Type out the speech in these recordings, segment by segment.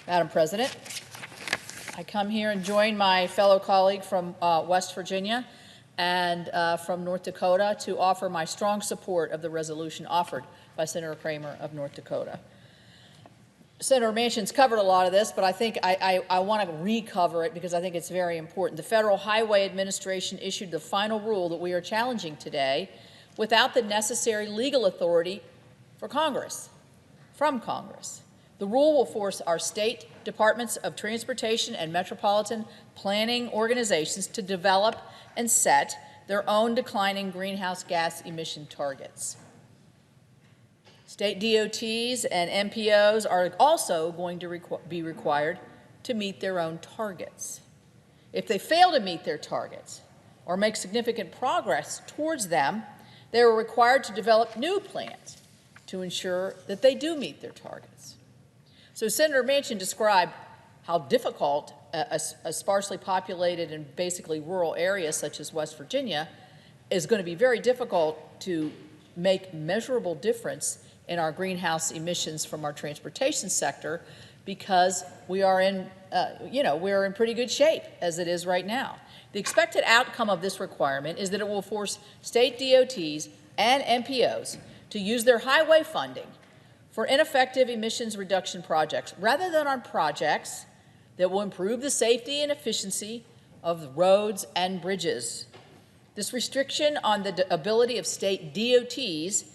Madam President, I come here and join my fellow colleague from West Virginia and from North Dakota to offer my strong support of the resolution offered by Senator Cramer of North Dakota. Senator Manchin's covered a lot of this, but I think I want to recover it because I think it's very important. The Federal Highway Administration issued the final rule that we are challenging today without the necessary legal authority from Congress. The rule will force our state departments of transportation and metropolitan planning organizations to develop and set their own declining greenhouse gas emission targets. State DOTs and MPOs are also going to be required to meet their own targets. If they fail to meet their targets or make significant progress towards them, they are required to develop new plans to ensure that they do meet their targets. So Senator Manchin described how difficult a sparsely populated and basically rural area such as West Virginia is going to be very difficult to make measurable difference in our greenhouse emissions from our transportation sector because we are in, we're in pretty good shape as it is right now. The expected outcome of this requirement is that it will force state DOTs and MPOs to use their highway funding for ineffective emissions reduction projects rather than on projects that will improve the safety and efficiency of roads and bridges. This restriction on the ability of state DOTs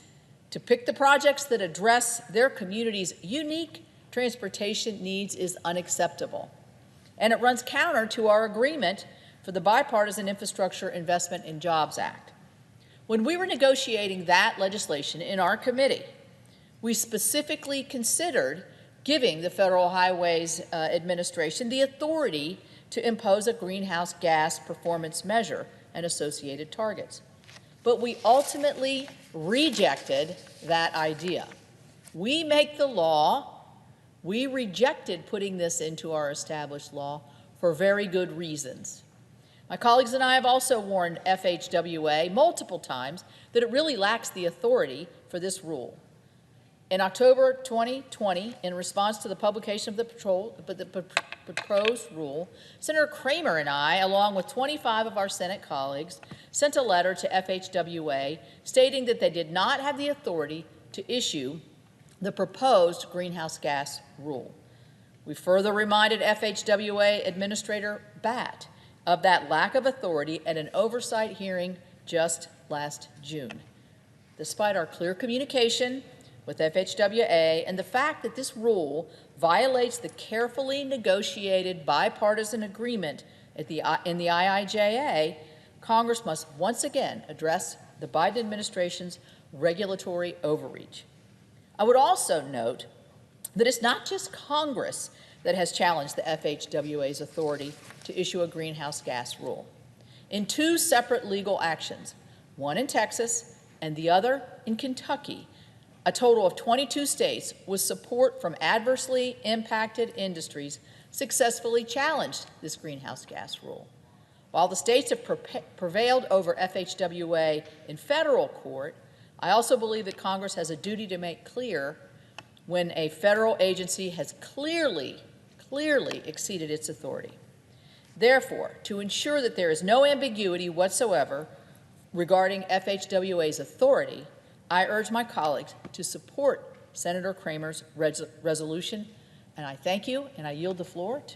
to pick the projects that address their community's unique transportation needs is unacceptable, and it runs counter to our agreement for the Bipartisan Infrastructure Investment and Jobs Act. When we were negotiating that legislation in our committee, we specifically considered giving the Federal Highways Administration the authority to impose a greenhouse gas performance measure and associated targets. But we ultimately rejected that idea. We make the law. We rejected putting this into our established law for very good reasons. My colleagues and I have also warned FHWA multiple times that it really lacks the authority for this rule. In October 2020, in response to the publication of the proposed rule, Senator Cramer and I, along with 25 of our Senate colleagues, sent a letter to FHWA stating that they did not have the authority to issue the proposed greenhouse gas rule. We further reminded FHWA Administrator Batt of that lack of authority at an oversight hearing just last June. Despite our clear communication with FHWA and the fact that this rule violates the carefully negotiated bipartisan agreement in the IIJA, Congress must once again address the Biden administration's regulatory overreach. I would also note that it's not just Congress that has challenged the FHWA's authority to issue a greenhouse gas rule. In two separate legal actions, one in Texas and the other in Kentucky, a total of 22 states with support from adversely impacted industries successfully challenged this greenhouse gas rule. While the states have prevailed over FHWA in federal court, I also believe that Congress has a duty to make clear when a federal agency has clearly exceeded its authority. Therefore, to ensure that there is no ambiguity whatsoever regarding FHWA's authority, I urge my colleagues to support Senator Cramer's resolution, and I thank you, and I yield the floor to